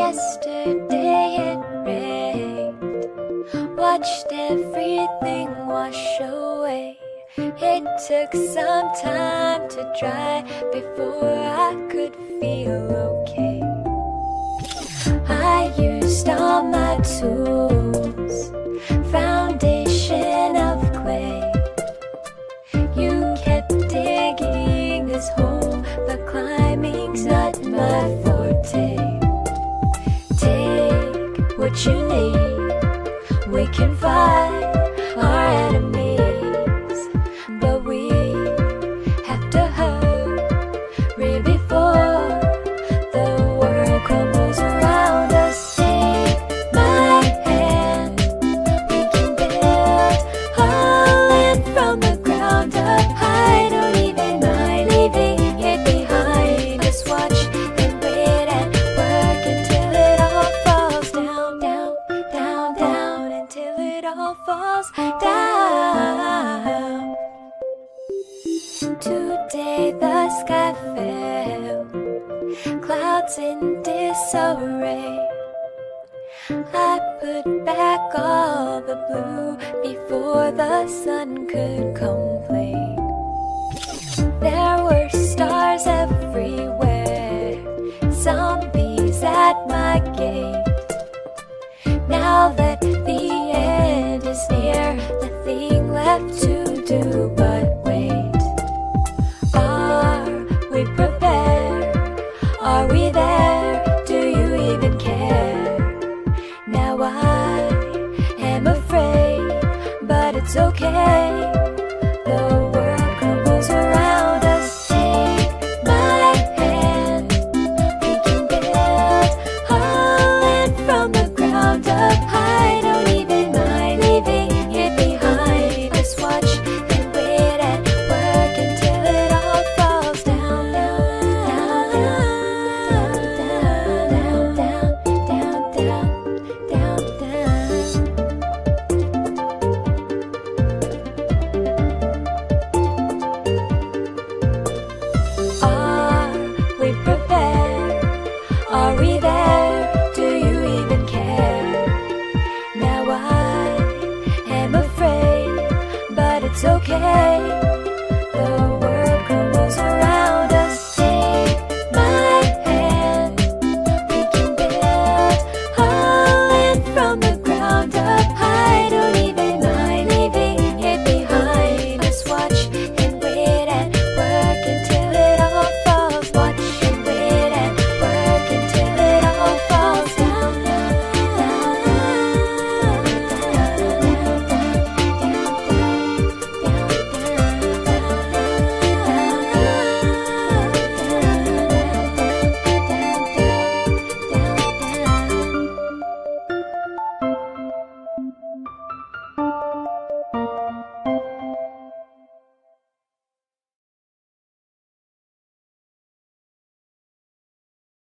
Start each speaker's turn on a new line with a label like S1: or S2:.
S1: Yesterday it rained, watched everything wash away. It took some time to dry before I could feel okay. I used all my tools, foundation of clay. You kept digging this hole, but climbing's not my forte. Take what you need, we can fight our enemies, but we have to hurry before the world crumbles around us. Take my hand, we can build a land from the ground up. I don't even mind leaving it behind. Just watch and wait and work until it all falls down, down, down, down, until it all falls down. Today the sky fell, clouds in disarray. I put back all the blue before the sun could complain. There were stars everywhere, zombies at my gate. Now that the end is near, nothing left to do but wait. Are we prepared? Are we there? Do you even care? Now I am afraid, but it's okay.